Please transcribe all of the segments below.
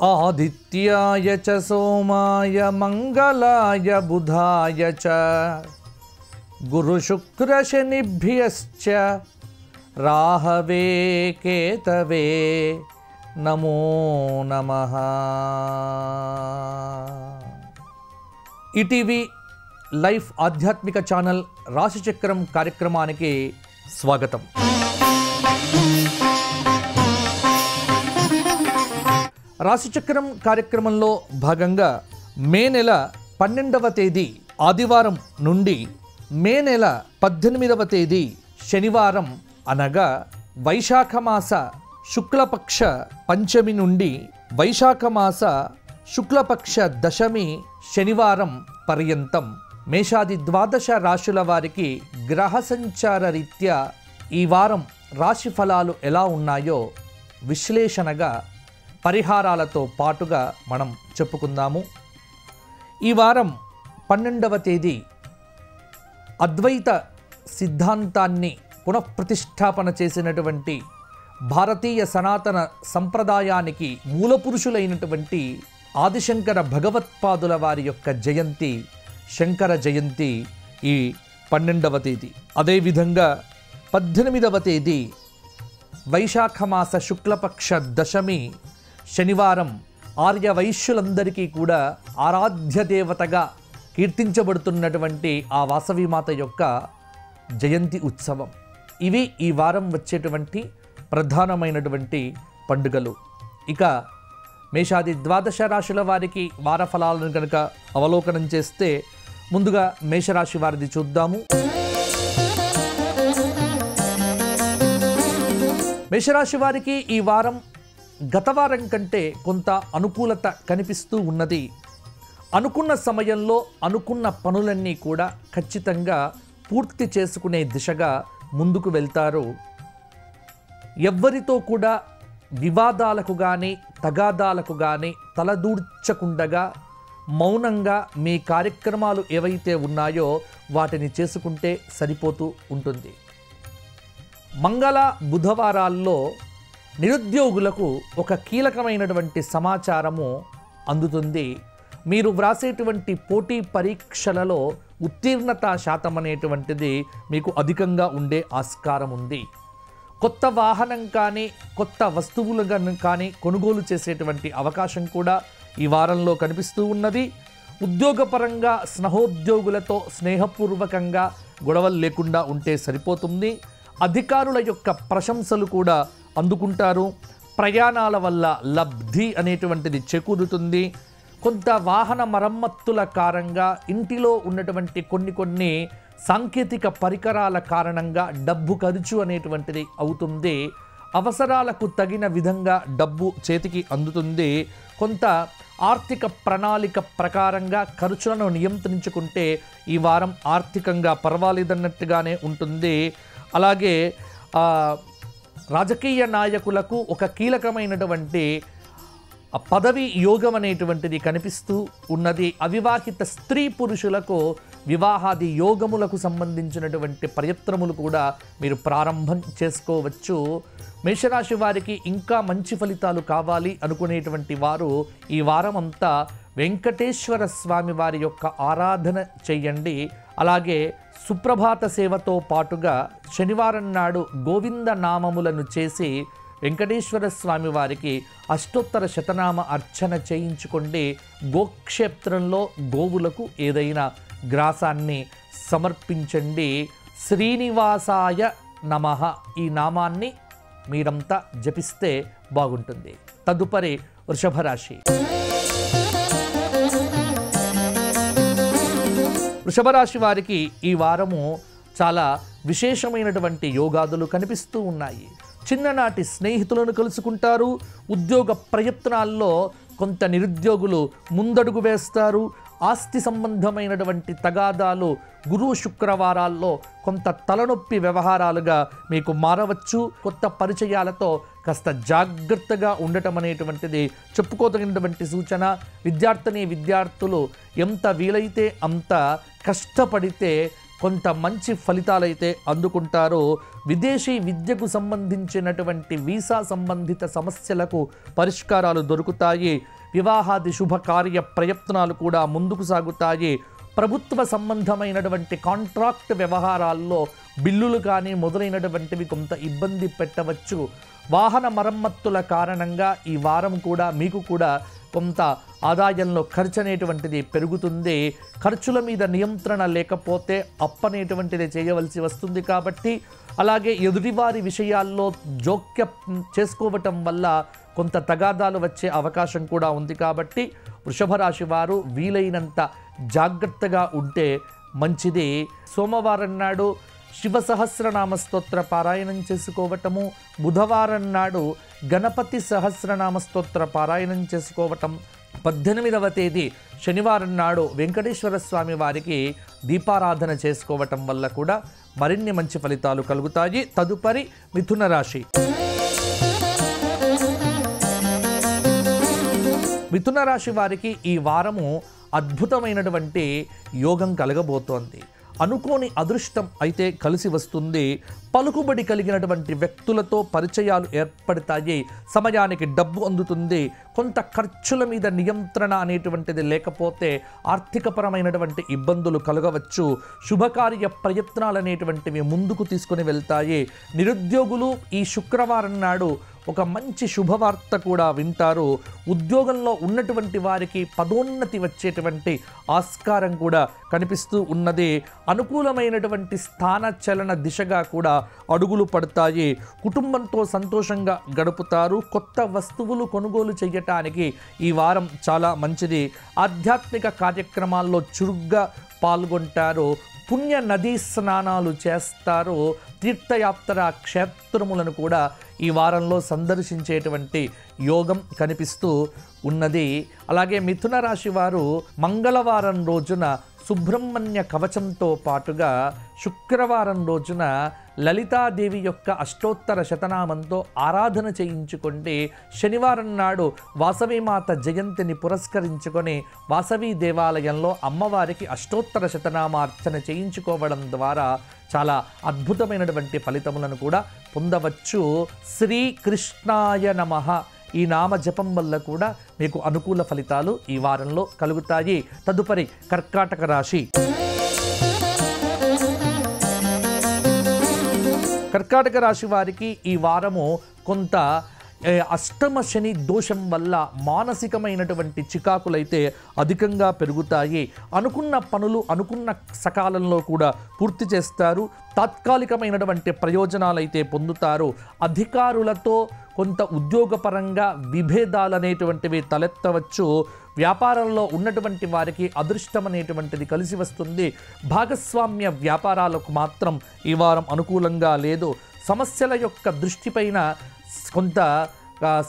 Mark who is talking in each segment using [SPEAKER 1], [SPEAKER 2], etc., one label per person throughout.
[SPEAKER 1] ఆదిత్యాయ చ సోమాయ మంగళాయ బుధాయ చ గురు శుక్ర శనిభ్యశ్చ రాహవే కేతవే నమో నమః. ఈటీవీ లైఫ్ ఆధ్యాత్మిక ఛానల్ రాశిచక్రం కార్యక్రమానికి స్వాగతం. రాశిచక్రం కార్యక్రమంలో భాగంగా మే నెల 12వ తేదీ ఆదివారం నుండి మే నెల 18వ తేదీ శనివారం అనగా వైశాఖ మాస శుక్లపక్ష పంచమి నుండి వైశాఖ మాస శుక్లపక్ష దశమి శనివారం పర్యంతం మేషాది ద్వాదశ రాశుల వారికి గ్రహ సంచార రీత్యా ఈ వారం రాశి ఫలాలు ఎలా ఉన్నాయో విశ్లేషణగా పరిహారాలతో పాటుగా మనం చెప్పుకుందాము. ఈ వారం 12వ తేదీ అద్వైత సిద్ధాంతాన్ని పునఃప్రతిష్ఠాపన చేసినటువంటి భారతీయ సనాతన సంప్రదాయానికి మూలపురుషులైనటువంటి ఆదిశంకర భగవత్పాదుల వారి యొక్క జయంతి, శంకర జయంతి ఈ 12వ తేదీ. అదేవిధంగా 18వ తేదీ వైశాఖ మాస శుక్లపక్ష దశమి శనివారం ఆర్య వైశ్యులందరికీ కూడా ఆరాధ్య దేవతగా కీర్తించబడుతున్నటువంటి ఆ వాసవిమాత యొక్క జయంతి ఉత్సవం. ఇవి ఈ వారం వచ్చేటువంటి ప్రధానమైనటువంటి పండుగలు. ఇక మేషాది ద్వాదశ రాశుల వారికి వార ఫలాలను కనుక అవలోకనం చేస్తే ముందుగా మేషరాశి వారిది చూద్దాము. మేషరాశి వారికి ఈ వారం గత వారం కంటే కొంత అనుకూలత కనిపిస్తూ ఉన్నది. అనుకున్న సమయంలో అనుకున్న పనులన్నీ కూడా ఖచ్చితంగా పూర్తి చేసుకునే దిశగా ముందుకు వెళ్తారు. ఎవ్వరితో కూడా వివాదాలకు కానీ తగాదాలకు కానీ తలదూర్చకుండగా మౌనంగా మీ కార్యక్రమాలు ఏవైతే ఉన్నాయో వాటిని చేసుకుంటే సరిపోతూ ఉంటుంది. మంగళ బుధవారాల్లో నిరుద్యోగులకు ఒక కీలకమైనటువంటి సమాచారము అందుతుంది. మీరు వ్రాసేటువంటి పోటీ పరీక్షలలో ఉత్తీర్ణత శాతం అనేటువంటిది మీకు అధికంగా ఉండే ఆస్కారం ఉంది. కొత్త వాహనం కానీ కొత్త వస్తువులను కానీ కొనుగోలు చేసేటువంటి అవకాశం కూడా ఈ వారంలో కనిపిస్తూ ఉన్నది. ఉద్యోగపరంగా స్నేహోద్యోగులతో స్నేహపూర్వకంగా గొడవలు లేకుండా ఉంటే సరిపోతుంది. అధికారుల యొక్క ప్రశంసలు కూడా అందుకుంటారు. ప్రయాణాల వల్ల లబ్ధి అనేటువంటిది చేకూరుతుంది. కొంత వాహన మరమ్మతుల కారణంగా ఇంటిలో ఉన్నటువంటి కొన్ని సాంకేతిక పరికరాల కారణంగా డబ్బు ఖర్చు అనేటువంటిది అవుతుంది. అవసరాలకు తగిన విధంగా డబ్బు చేతికి అందుతుంది. కొంత ఆర్థిక ప్రణాళిక ప్రకారంగా ఖర్చులను నియంత్రించుకుంటే ఈ వారం ఆర్థికంగా పర్వాలేదన్నట్టుగానే ఉంటుంది. అలాగే రాజకీయ నాయకులకు ఒక కీలకమైనటువంటి పదవి యోగం అనేటువంటిది కనిపిస్తూ ఉన్నది. అవివాహిత స్త్రీ పురుషులకు వివాహాది యోగములకు సంబంధించినటువంటి ప్రయత్నములు కూడా మీరు ప్రారంభం చేసుకోవచ్చు. మేషరాశి వారికి ఇంకా మంచి ఫలితాలు కావాలి అనుకునేటువంటి వారు ఈ వారం అంతా వెంకటేశ్వర స్వామి వారి యొక్క ఆరాధన చెయ్యండి. అలాగే సుప్రభాత సేవతో పాటుగా శనివారం నాడు గోవింద నామములను చేసి వెంకటేశ్వర స్వామి వారికి అష్టోత్తర శతనామ అర్చన చేయించుకోండి. గోక్షేత్రంలో గోవులకు ఏదైనా గ్రాసాన్ని సమర్పించండి. శ్రీనివాసాయ నమః ఈ నామాన్ని మీరంతా జపిస్తే బాగుంటుంది. తదుపరి వృషభ రాశి. వృషభ రాశి వారికి ఈ వారము చాలా విశేషమైనటువంటి యోగాదులు కనిపిస్తూ ఉన్నాయి. చిన్ననాటి స్నేహితులను కలుసుకుంటారు. ఉద్యోగ ప్రయత్నాల్లో కొంత నిరుద్యోగులు ముందడుగు వేస్తారు. ఆస్తి సంబంధమైనటువంటి తగాదాలు గురు శుక్రవారాల్లో కొంత తలనొప్పి వ్యవహారాలుగా మీకు మారవచ్చు. కొత్త పరిచయాలతో కాస్త జాగ్రత్తగా ఉండటం అనేటువంటిది చెప్పుకోదగినటువంటి సూచన. విద్యార్థులు ఎంత వీలైతే అంత కష్టపడితే కొంత మంచి ఫలితాలైతే అందుకుంటారు. విదేశీ విద్యకు సంబంధించినటువంటి వీసా సంబంధిత సమస్యలకు పరిష్కారాలు దొరుకుతాయి. వివాహాది శుభకార్య ప్రయత్నాలు కూడా ముందుకు సాగుతాయి. ప్రభుత్వ సంబంధమైనటువంటి కాంట్రాక్ట్ వ్యవహారాల్లో బిల్లులు కానీ మొదలైనటువంటివి కొంత ఇబ్బంది పెట్టవచ్చు. వాహన మరమ్మతుల కారణంగా ఈ వారం కూడా మీకు కూడా కొంత ఆదాయంలో ఖర్చు అనేటువంటిది పెరుగుతుంది. ఖర్చుల మీద నియంత్రణ లేకపోతే అప్పనేటువంటిది చేయవలసి వస్తుంది. కాబట్టి అలాగే ఎదుటివారి విషయాల్లో జోక్యం చేసుకోవటం వల్ల కొంత తగాదాలు వచ్చే అవకాశం కూడా ఉంది. కాబట్టి వృషభ రాశి వారు వీలైనంత జాగ్రత్తగా ఉంటే మంచిది. సోమవారం నాడు శివ సహస్రనామ స్తోత్ర పారాయణం చేసుకోవటము, బుధవారం నాడు గణపతి సహస్రనామ స్తోత్ర పారాయణం చేసుకోవటం, 18వ తేదీ శనివారం నాడు వెంకటేశ్వర స్వామి వారికి దీపారాధన చేసుకోవటం వల్ల కూడా మరిన్ని మంచి ఫలితాలు కలుగుతాయి. తదుపరి మిథున రాశి. మిథున రాశి వారికి ఈ వారము అద్భుతమైనటువంటి యోగం కలగబోతోంది. అనుకోని అదృష్టం అయితే కలిసి వస్తుంది. పలుకుబడి కలిగినటువంటి వ్యక్తులతో పరిచయాలు ఏర్పడతాయి. సమయానికి డబ్బు అందుతుంది. కొంత ఖర్చుల మీద నియంత్రణ అనేటువంటిది లేకపోతే ఆర్థికపరమైనటువంటి ఇబ్బందులు కలగవచ్చు. శుభకార్య ప్రయత్నాలు అనేటువంటివి ముందుకు తీసుకుని వెళ్తాయి. నిరుద్యోగులు ఈ శుక్రవారం నాడు ఒక మంచి శుభవార్త కూడా వింటారు. ఉద్యోగంలో ఉన్నటువంటి వారికి పదోన్నతి వచ్చేటువంటి ఆస్కారం కూడా కనిపిస్తూ ఉన్నది. అనుకూలమైనటువంటి స్థానచలన దిశగా కూడా అడుగులు పడతాయి. కుటుంబంతో సంతోషంగా గడుపుతారు. కొత్త వస్తువులు కొనుగోలు చేయటానికి ఈ వారం చాలా మంచిది. ఆధ్యాత్మిక కార్యక్రమాల్లో చురుగ్గా పాల్గొంటారు. పుణ్య నదీ స్నానాలు చేస్తారు. తీర్థయాత్ర క్షేత్రములను కూడా ఈ వారంలో సందర్శించేటువంటి యోగం కనిపిస్తూ ఉన్నది. అలాగే మిథున రాశి వారు మంగళవారం రోజున సుబ్రహ్మణ్య కవచంతో పాటుగా శుక్రవారం రోజున లలితాదేవి యొక్క అష్టోత్తర శతనామంతో ఆరాధన చేయించుకోండి. శనివారం నాడు వాసవీమాత జయంతిని పురస్కరించుకొని వాసవి దేవాలయంలో అమ్మవారికి అష్టోత్తర శతనామార్చన చేయించుకోవడం ద్వారా చాలా అద్భుతమైనటువంటి ఫలితములను కూడా పొందవచ్చు. శ్రీకృష్ణాయ నమః ఈ నామ జపం వల్ల కూడా మీకు అనుకూల ఫలితాలు ఈ వారంలో కలుగుతాయి. తదుపరి కర్కాటక రాశి. కర్కాటక రాశి వారికి ఈ వారము కొంత అష్టమ శని దోషం వల్ల మానసికమైనటువంటి చికాకులైతే అధికంగా పెరుగుతాయి. అనుకున్న పనులు అనుకున్న సకాలంలో కూడా పూర్తి చేస్తారు. తాత్కాలికమైనటువంటి ప్రయోజనాలైతే పొందుతారు. అధికారులతో కొంత ఉద్యోగపరంగా విభేదాలు అనేటువంటివి తలెత్తవచ్చు. వ్యాపారంలో ఉన్నటువంటి వారికి అదృష్టం అనేటువంటిది కలిసి వస్తుంది. భాగస్వామ్య వ్యాపారాలకు మాత్రం ఈ వారం అనుకూలంగా లేదు. సమస్యల యొక్క దృష్టిపైన కొంత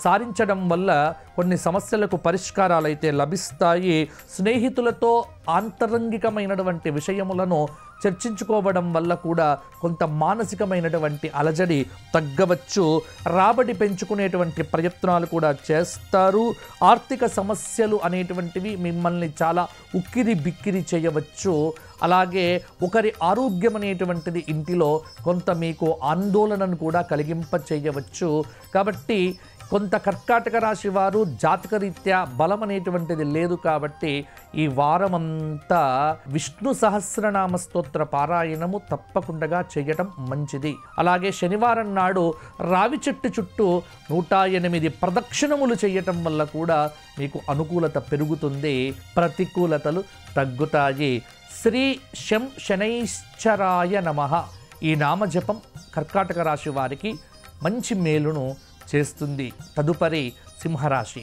[SPEAKER 1] సారించడం వల్ల కొన్ని సమస్యలకు పరిష్కారాలు అయితే లభిస్తాయి. స్నేహితులతో ఆంతరంగికమైనటువంటి విషయములను చర్చించుకోవడం వల్ల కూడా కొంత మానసికమైనటువంటి అలజడి తగ్గవచ్చు. రాబడి పెంచుకునేటువంటి ప్రయత్నాలు కూడా చేస్తారు. ఆర్థిక సమస్యలు అనేటువంటివి మిమ్మల్ని చాలా ఉక్కిరి బిక్కిరి చేయవచ్చు. అలాగే ఒకరి ఆరోగ్యం అనేటువంటిది ఇంటిలో కొంత మీకు ఆందోళనను కూడా కలిగింప చేయవచ్చు. కాబట్టి కొంత కర్కాటక రాశి వారు జాతకరీత్యా బలం అనేటువంటిది లేదు. కాబట్టి ఈ వారమంతా విష్ణు సహస్రనామ స్తోత్ర పారాయణము తప్పకుండా చేయటం మంచిది. అలాగే శనివారం నాడు రావి చెట్టు చుట్టూ 108 ప్రదక్షిణములు చేయటం వల్ల కూడా మీకు అనుకూలత పెరుగుతుంది. ప్రతికూలతలు తగ్గుతాయి. శ్రీ శం శనైశ్చరాయ నమః ఈ నామజపం కర్కాటక రాశి వారికి మంచి మేలును చేస్తుంది. తదుపరి సింహరాశి.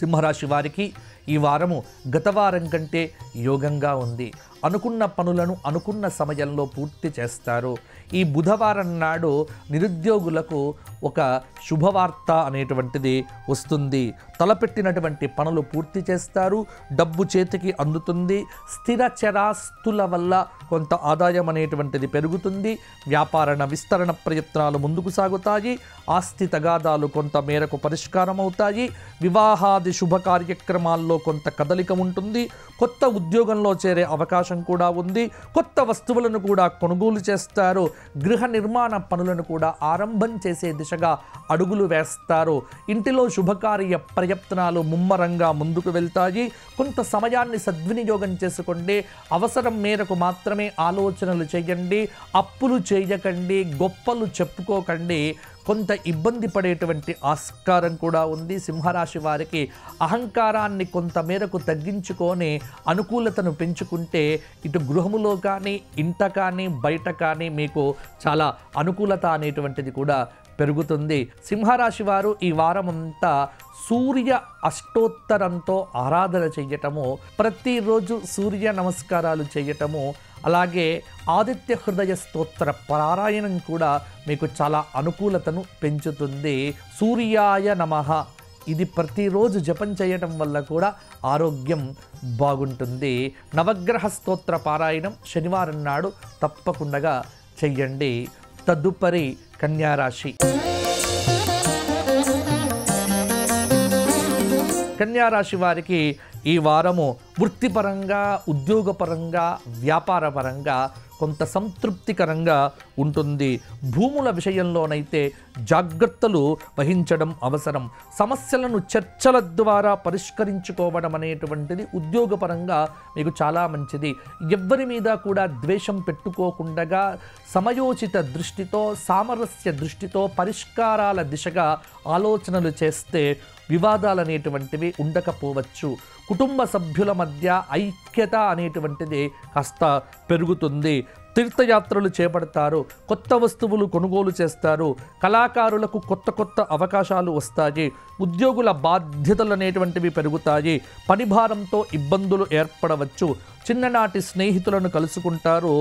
[SPEAKER 1] సింహరాశి వారికి ఈ వారము గత వారం కంటే యోగంగా ఉంది. అనుకున్న పనులను అనుకున్న సమయంలో పూర్తి చేస్తారు. ఈ బుధవారం నాడు నిరుద్యోగులకు ఒక శుభవార్త అనేటువంటిది వస్తుంది. తలపెట్టినటువంటి పనులు పూర్తి చేస్తారు. డబ్బు చేతికి అందుతుంది. స్థిర చరాస్తుల వల్ల కొంత ఆదాయం అనేటువంటిది పెరుగుతుంది. వ్యాపారణ విస్తరణ ప్రయత్నాలు ముందుకు సాగుతాయి. ఆస్తి తగాదాలు కొంత మేరకు పరిష్కారం అవుతాయి. వివాహాది శుభ కార్యక్రమాల్లో కొంత కదలిక ఉంటుంది. కొత్త ఉద్యోగంలో చేరే అవకాశం అవకాశం కూడా ఉంది. కొత్త వస్తువులను కూడా కొనుగోలు చేస్తారు. గృహ నిర్మాణ పనులను కూడా ఆరంభం చేసే దిశగా అడుగులు వేస్తారు. ఇంటిలో శుభకార్య ప్రయత్నాలు ముమ్మరంగా ముందుకు వెళ్తాయి. కొంత సమయాన్ని సద్వినియోగం చేసుకోండి. అవసరం మేరకు మాత్రమే ఆలోచనలు చేయండి. అప్పులు చేయకండి, గొప్పలు చెప్పుకోకండి. కొంత ఇబ్బంది పడేటువంటి ఆస్కారం కూడా ఉంది. సింహరాశి వారికి అహంకారాన్ని కొంత మేరకు తగ్గించుకొని అనుకూలతను పెంచుకుంటే ఇటు గృహములో కానీ, ఇంట కానీ, బయట కానీ మీకు చాలా అనుకూలత అనేటువంటిది కూడా పెరుగుతుంది. సింహరాశి వారు ఈ వారమంతా సూర్య అష్టోత్తరంతో ఆరాధన చేయటము, ప్రతిరోజు సూర్య నమస్కారాలు చేయటము, అలాగే ఆదిత్య హృదయ స్తోత్ర పారాయణం కూడా మీకు చాలా అనుకూలతను పెంచుతుంది. సూర్యాయ నమః ఇది ప్రతిరోజు జపం చేయటం వల్ల కూడా ఆరోగ్యం బాగుంటుంది. నవగ్రహ స్తోత్ర పారాయణం శనివారం నాడు తప్పకుండా చెయ్యండి. తదుపరి కన్యారాశి. కన్యారాశి వారికి ఈ వారము వృత్తిపరంగా, ఉద్యోగపరంగా, వ్యాపారపరంగా కొంత సంతృప్తికరంగా ఉంటుంది. భూముల విషయంలోనైతే జాగ్రత్తలు వహించడం అవసరం. సమస్యలను చర్చల ద్వారా పరిష్కరించుకోవడం అనేటువంటిది ఉద్యోగపరంగా మీకు చాలా మంచిది. ఎవ్వరి మీద కూడా ద్వేషం పెట్టుకోకుండా సమయోచిత దృష్టితో, సామరస్య దృష్టితో పరిష్కారాల దిశగా ఆలోచనలు చేస్తే వివాదాలు అనేటువంటివి ఉండకపోవచ్చు. కుటుంబ సభ్యుల మధ్య ఐక్యత అనేటువంటిది కాస్త పెరుగుతుంది. తీర్థయాత్రలు చేపడతారు. కొత్త వస్తువులు కొనుగోలు చేస్తారు. కళాకారులకు కొత్త కొత్త అవకాశాలు వస్తాయి. ఉద్యోగుల బాధ్యతలు అనేటువంటివి పెరుగుతాయి. పనిభారంతో ఇబ్బందులు ఏర్పడవచ్చు. చిన్ననాటి స్నేహితులను కలుసుకుంటారు.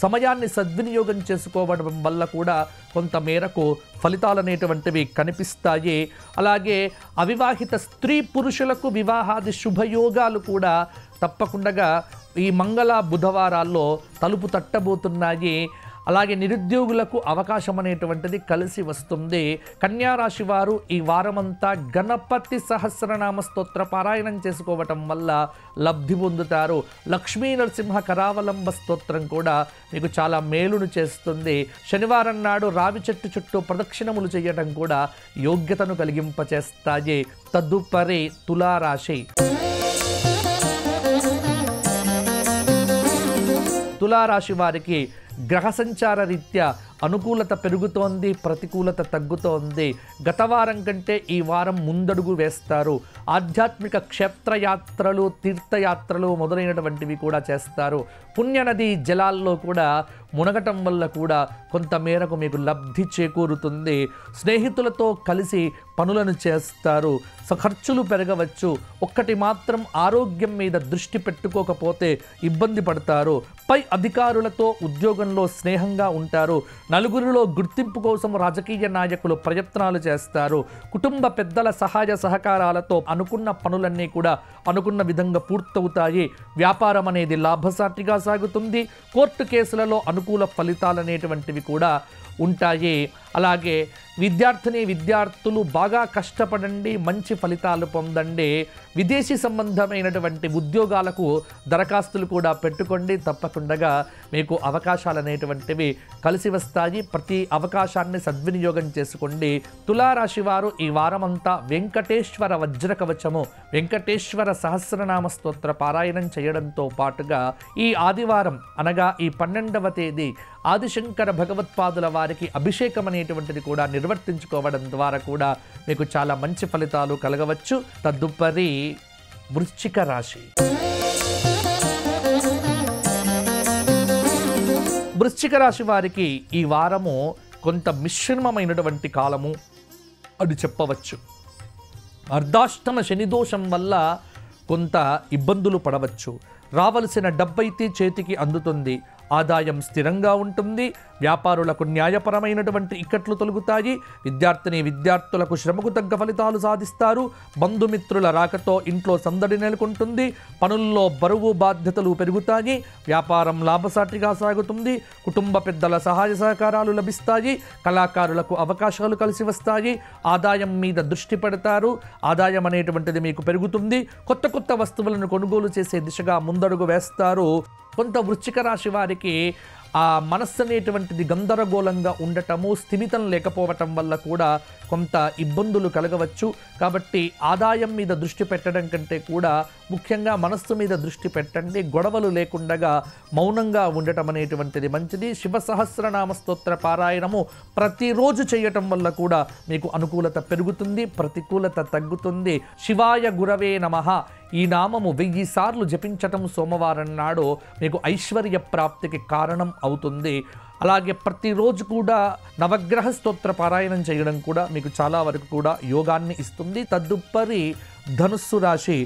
[SPEAKER 1] సమయాన్ని సద్వినియోగం చేసుకోవడం వల్ల కూడా కొంత మేరకు ఫలితాలు అనేటువంటివి కనిపిస్తాయి. అలాగే అవివాహిత స్త్రీ పురుషులకు వివాహాది శుభయోగాలు కూడా తప్పకుండా ఈ మంగళ బుధవారాల్లో తలుపు తట్టబోతున్నాయి. అలాగే నిరుద్యోగులకు అవకాశం అనేటువంటిది కలిసి వస్తుంది. కన్యారాశి వారు ఈ వారమంతా గణపతి సహస్రనామ స్తోత్ర పారాయణం చేసుకోవటం వల్ల లబ్ధి పొందుతారు. లక్ష్మీ నరసింహ కరావలంబ స్తోత్రం కూడా మీకు చాలా మేలును చేస్తుంది. శనివారం నాడు రావి చెట్టు చుట్టూ ప్రదక్షిణములు చేయడం కూడా యోగ్యతను కలిగింపచేస్తాయి. తదుపరి తులారాశి. తులారాశి వారికి గ్రహ సంచార రీత్యా అనుకూలత పెరుగుతోంది, ప్రతికూలత తగ్గుతోంది. గత వారం కంటే ఈ వారం ముందడుగు వేస్తారు. ఆధ్యాత్మిక క్షేత్రయాత్రలు, తీర్థయాత్రలు మొదలైనటువంటివి కూడా చేస్తారు. పుణ్యనది జలాల్లో కూడా మునగటం వల్ల కూడా కొంత మేరకు మీకు లబ్ధి చేకూరుతుంది. స్నేహితులతో కలిసి పనులను చేస్తారు. ఖర్చులు పెరగవచ్చు. ఒక్కటి మాత్రం ఆరోగ్యం మీద దృష్టి పెట్టుకోకపోతే ఇబ్బంది పడతారు. పై అధికారులతో ఉద్యోగంలో స్నేహంగా ఉంటారు. నలుగురిలో గుర్తింపు కోసం రాజకీయ నాయకులు ప్రయత్నాలు చేస్తారు. కుటుంబ పెద్దల సహాయ సహకారాలతో అనుకున్న పనులన్నీ కూడా అనుకున్న విధంగా పూర్తవుతాయి. వ్యాపారం అనేది లాభసాటిగా సాగుతుంది. కోర్టు కేసులలో అనుకూల ఫలితాలు అనేటువంటివి కూడా ఉంటాయి. అలాగే విద్యార్థులు బాగా కష్టపడండి, మంచి ఫలితాలు పొందండి. విదేశీ సంబంధమైనటువంటి ఉద్యోగాలకు దరఖాస్తులు కూడా పెట్టుకోండి. తప్పకుండా మీకు అవకాశాలు అనేటువంటివి కలిసి వస్తాయి. ప్రతి అవకాశాన్ని సద్వినియోగం చేసుకోండి. తులారాశి వారు ఈ వారమంతా వెంకటేశ్వర వజ్రకవచము, వెంకటేశ్వర సహస్రనామ స్తోత్ర పారాయణం చేయడంతో పాటుగా ఈ ఆదివారం అనగా ఈ 12వ తేదీ ఆదిశంకర భగవత్పాదుల వారికి అభిషేకం అనేటువంటిది కూడా నిర్వర్తించుకోవడం ద్వారా కూడా మీకు చాలా మంచి ఫలితాలు కలగవచ్చు. తదుపరి వృశ్చిక రాశి. వృశ్చిక రాశి వారికి ఈ వారము కొంత మిశ్రమమైనటువంటి కాలము అని చెప్పవచ్చు. అర్ధాష్టమ శనిదోషం వల్ల కొంత ఇబ్బందులు పడవచ్చు. రావలసిన డబ్బైతే చేతికి అందుతుంది. ఆదాయం స్థిరంగా ఉంటుంది. వ్యాపారులకు న్యాయపరమైనటువంటి ఇక్కట్లు తొలగుతాయి. విద్యార్థులకు శ్రమకు తగ్గ ఫలితాలు సాధిస్తారు. బంధుమిత్రుల రాకతో ఇంట్లో సందడి నెలకొంటుంది. పనుల్లో బరువు బాధ్యతలు పెరుగుతాయి. వ్యాపారం లాభసాటిగా సాగుతుంది. కుటుంబ పెద్దల సహాయ సహకారాలు లభిస్తాయి. కళాకారులకు అవకాశాలు కలిసి వస్తాయి. ఆదాయం మీద దృష్టి పెడతారు. ఆదాయం అనేటువంటిది మీకు పెరుగుతుంది. కొత్త కొత్త వస్తువులను కొనుగోలు చేసే దిశగా ముందడుగు వేస్తారు. కొంత వృశ్చిక రాశి వారికి ఆ మనస్సు అనేటువంటిది గందరగోళంగా ఉండటము, స్థిమితం లేకపోవటం వల్ల కూడా కొంత ఇబ్బందులు కలగవచ్చు. కాబట్టి ఆదాయం మీద దృష్టి పెట్టడం కంటే కూడా ముఖ్యంగా మనస్సు మీద దృష్టి పెట్టండి. గొడవలు లేకుండా మౌనంగా ఉండటం అనేటువంటిది మంచిది. శివ సహస్రనామ స్తోత్ర పారాయణము ప్రతిరోజు చేయటం వల్ల కూడా మీకు అనుకూలత పెరుగుతుంది, ప్రతికూలత తగ్గుతుంది. శివాయ గురవే నమః ఈ నామము 1000 సార్లు జపించటం సోమవారం నాడు మీకు ఐశ్వర్య ప్రాప్తికి కారణం అవుతుంది. అలాగే ప్రతిరోజు కూడా నవగ్రహ స్తోత్ర పారాయణం చేయడం కూడా మీకు చాలా వరకు కూడా యోగాన్ని ఇస్తుంది. తదుపరి ధనుస్సు రాశి.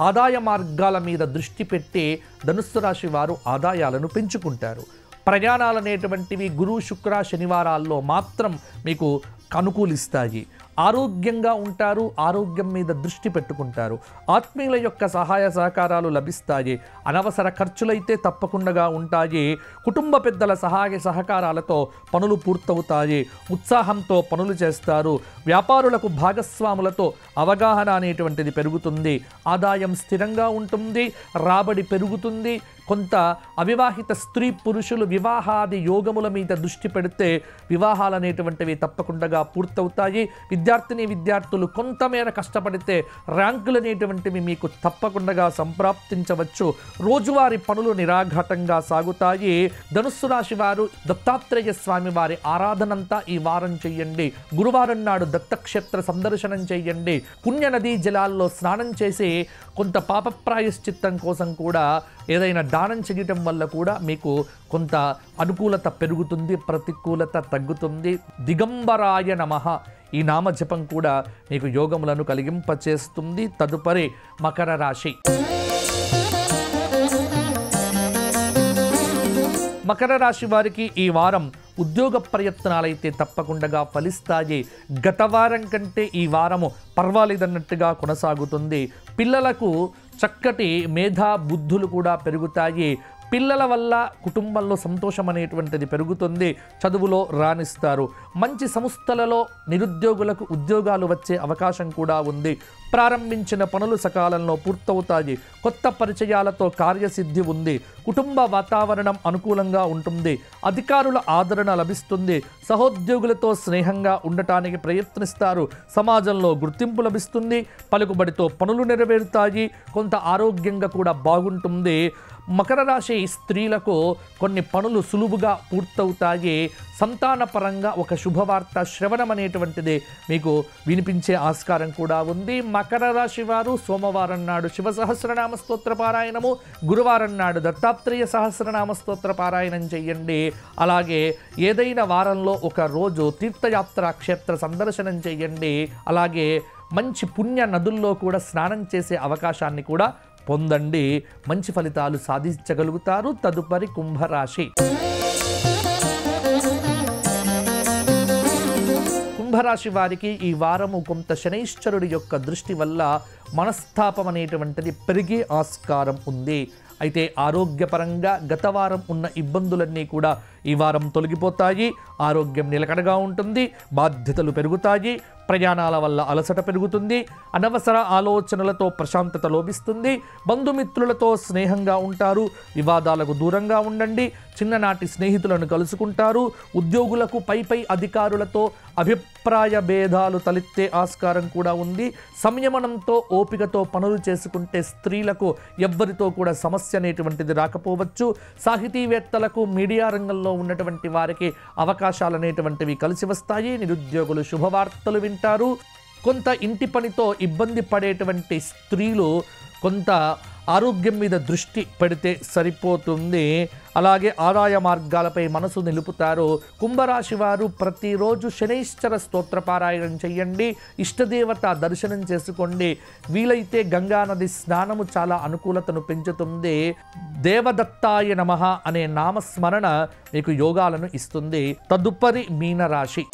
[SPEAKER 1] ఆదాయ మార్గాల మీద దృష్టి పెట్టి ధనుస్సు రాశి వారు ఆదాయాలను పెంచుకుంటారు. ప్రయాణాలనేటువంటివి గురు శుక్ర శనివారాల్లో మాత్రం మీకు అనుకూలిస్తాయి. ఆరోగ్యంగా ఉంటారు, ఆరోగ్యం మీద దృష్టి పెట్టుకుంటారు. ఆత్మీయుల యొక్క సహాయ సహకారాలు లభిస్తాయి. అనవసర ఖర్చులైతే తప్పకుండా ఉంటాయి. కుటుంబ పెద్దల సహాయ సహకారాలతో పనులు పూర్తవుతాయి. ఉత్సాహంతో పనులు చేస్తారు. వ్యాపారులకు భాగస్వాములతో అవగాహన అనేటువంటిది పెరుగుతుంది. ఆదాయం స్థిరంగా ఉంటుంది, రాబడి పెరుగుతుంది. కొంత అవివాహిత స్త్రీ పురుషులు వివాహాది యోగముల మీద దృష్టి పెడితే వివాహాలు అనేటువంటివి తప్పకుండా పూర్తవుతాయి. విద్యార్థులు కొంతమేర కష్టపడితే ర్యాంకులు అనేటువంటివి మీకు తప్పకుండా సంప్రాప్తించవచ్చు. రోజువారి పనులు నిరాఘాటంగా సాగుతాయి. ధనుస్సు రాశి వారు దత్తాత్రేయ స్వామి వారి ఆరాధనంతా ఈ వారం చెయ్యండి. గురువారం నాడు దత్తక్షేత్ర సందర్శనం చెయ్యండి. పుణ్య నదీ జలాల్లో స్నానం చేసి కొంత పాప ప్రాయశ్చిత్తం కోసం కూడా ఏదైనా దానం చేయటం వల్ల కూడా మీకు కొంత అనుకూలత పెరుగుతుంది, ప్రతికూలత తగ్గుతుంది. దిగంబరాయ నమః ఈ నామ జపం కూడా మీకు యోగములను కలిగింపచేస్తుంది. తదుపరి మకర రాశి. మకర రాశి వారికి ఈ వారం ఉద్యోగ ప్రయత్నాలైతే తప్పకుండా ఫలిస్తాయి. గత వారం కంటే ఈ వారము పర్వాలేదన్నట్టుగా కొనసాగుతుంది. పిల్లలకు చక్కటి మేధా బుద్ధులు కూడా పెరుగుతాయి. పిల్లల వల్ల కుటుంబంలో సంతోషం అనేటువంటిది పెరుగుతుంది. చదువులో రాణిస్తారు. మంచి సంస్థలలో నిరుద్యోగులకు ఉద్యోగాలు వచ్చే అవకాశం కూడా ఉంది. ప్రారంభించిన పనులు సకాలంలో పూర్తవుతాయి. కొత్త పరిచయాలతో కార్యసిద్ధి ఉంది. కుటుంబ వాతావరణం అనుకూలంగా ఉంటుంది. అధికారుల ఆదరణ లభిస్తుంది. సహోద్యోగులతో స్నేహంగా ఉండటానికి ప్రయత్నిస్తారు. సమాజంలో గుర్తింపు లభిస్తుంది. పలుకుబడితో పనులు నెరవేరుతాయి. కొంత ఆరోగ్యంగా కూడా బాగుంటుంది. మకర రాశి స్త్రీలకు కొన్ని పనులు సులువుగా పూర్తవుతాయి. సంతానపరంగా ఒక శుభవార్త శ్రవణం అనేటువంటిది మీకు వినిపించే ఆస్కారం కూడా ఉంది. మకర రాశి వారు సోమవారం నాడు శివ సహస్రనామ స్తోత్ర పారాయణము, గురువారం నాడు దత్తాత్రేయ సహస్రనామ స్తోత్ర పారాయణం చెయ్యండి. అలాగే ఏదైనా వారంలో ఒక రోజు తీర్థయాత్ర క్షేత్ర సందర్శనం చెయ్యండి. అలాగే మంచి పుణ్య నదుల్లో కూడా స్నానం చేసే అవకాశాన్ని కూడా పొందండి. మంచి ఫలితాలు సాధించగలుగుతారు. తదుపరి కుంభరాశి. కుంభరాశి వారికి ఈ వారము కొంత శనైశ్చరుడి యొక్క దృష్టి వల్ల మనస్తాపం అనేటువంటిది పెరిగే ఆస్కారం ఉంది. అయితే ఆరోగ్యపరంగా గత వారం ఉన్న ఇబ్బందులన్నీ కూడా ఈ వారం తొలగిపోతాయి. ఆరోగ్యం నిలకడగా ఉంటుంది. బాధ్యతలు పెరుగుతాయి. ప్రయాణాల వల్ల అలసట పెరుగుతుంది. అనవసర ఆలోచనలతో ప్రశాంతత లోపిస్తుంది. బంధుమిత్రులతో స్నేహంగా ఉంటారు. వివాదాలకు దూరంగా ఉండండి. చిన్ననాటి స్నేహితులను కలుసుకుంటారు. ఉద్యోగులకు పై అధికారులతో అభిప్రాయ భేదాలు తలెత్తే ఆస్కారం కూడా ఉంది. సంయమనంతో ఓపికతో పనులు చేసుకుంటే స్త్రీలకు ఎవ్వరితో కూడా సమస్య అనేటువంటిది రాకపోవచ్చు. సాహితీవేత్తలకు మీడియా రంగంలో ఉన్నటువంటి వారికి అవకాశాలు అనేటువంటివి కలిసి వస్తాయి. నిరుద్యోగులు శుభవార్తలు వింటారు. కొంత ఇంటి పనితో ఇబ్బంది పడేటువంటి స్త్రీలు కొంత ఆరోగ్యం మీద దృష్టి పెడితే సరిపోతుంది. అలాగే ఆదాయ మార్గాలపై మనసు నిలుపుతారు. కుంభరాశి వారు ప్రతిరోజు శనైశ్చర స్తోత్ర పారాయణం చెయ్యండి. ఇష్టదేవత దర్శనం చేసుకోండి. వీలైతే గంగానది స్నానము చాలా అనుకూలతను పెంచుతుంది. దేవదత్తాయ నమః అనే నామస్మరణ మీకు యోగాలను ఇస్తుంది. తదుపరి మీనరాశి.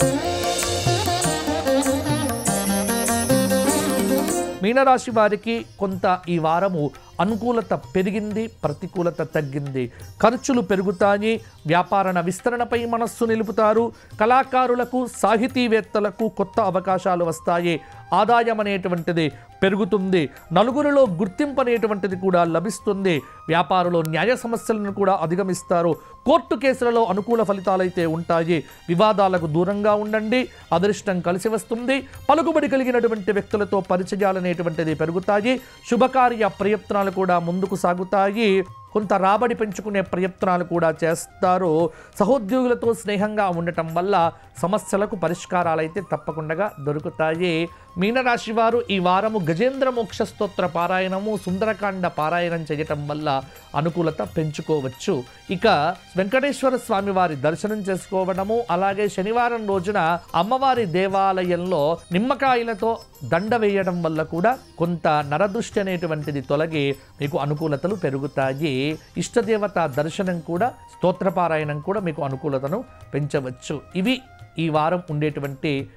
[SPEAKER 1] మీనరాశి వారికి కొంత ఈ వారము అనుకూలత పెరిగింది, ప్రతికూలత తగ్గింది. ఖర్చులు పెరుగుతాయి. వ్యాపార విస్తరణపై మనస్సు నిలుపుతారు. కళాకారులకు, సాహితీవేత్తలకు కొత్త అవకాశాలు వస్తాయి. ఆదాయం అనేటువంటిది పెరుగుతుంది. నలుగురిలో గుర్తింపు అనేటువంటిది కూడా లభిస్తుంది. వ్యాపారంలో న్యాయ సమస్యలను కూడా అధిగమిస్తారు. కోర్టు కేసులలో అనుకూల ఫలితాలైతే ఉంటాయి. వివాదాలకు దూరంగా ఉండండి. అదృష్టం కలిసి వస్తుంది. పలుకుబడి కలిగినటువంటి వ్యక్తులతో పరిచయాలు అనేటువంటిది పెరుగుతాయి. శుభకార్య ప్రయత్నాలు కూడా ముందుకు సాగుతాయి. కొంత రాబడి పెంచుకునే ప్రయత్నాలు కూడా చేస్తారు. సహోద్యోగులతో స్నేహంగా ఉండటం వల్ల సమస్యలకు పరిష్కారాలైతే తప్పకుండా దొరుకుతాయి. మీనరాశి వారు ఈ వారము గజేంద్ర మోక్ష స్తోత్ర పారాయణము, సుందరకాండ పారాయణం చేయటం వల్ల అనుకూలత పెంచుకోవచ్చు. ఇక వెంకటేశ్వర స్వామి వారి దర్శనం చేసుకోవడము, అలాగే శనివారం రోజున అమ్మవారి దేవాలయంలో నిమ్మకాయలతో దండ వేయడం వల్ల కూడా కొంత నరదృష్టి అనేటువంటిది తొలగి మీకు అనుకూలతలు పెరుగుతాయి. ఇష్టదేవత దర్శనం కూడా, స్తోత్రపారాయణం కూడా మీకు అనుకూలతను పెంచవచ్చు. ఇవి ఈ వారం ఉండేటువంటి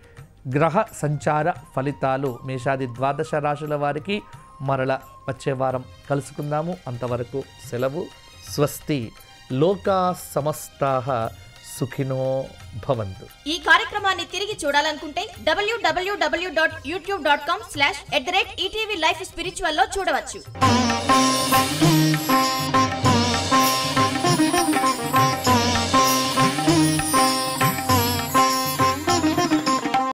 [SPEAKER 1] గ్రహ సంచార ఫలితాలు. మేషాది ద్వాదశ రాశుల వారికి మరల వచ్చే వారం కలుసుకుందాము. అంతవరకు సెలవు. స్వస్తి. లోకా సమస్తాః సుఖినో భవంతు.
[SPEAKER 2] ఈ కార్యక్రమాన్ని తిరిగి చూడాలనుకుంటే www.youtube.com/@ETV Life Spiritual లో చూడవచ్చు.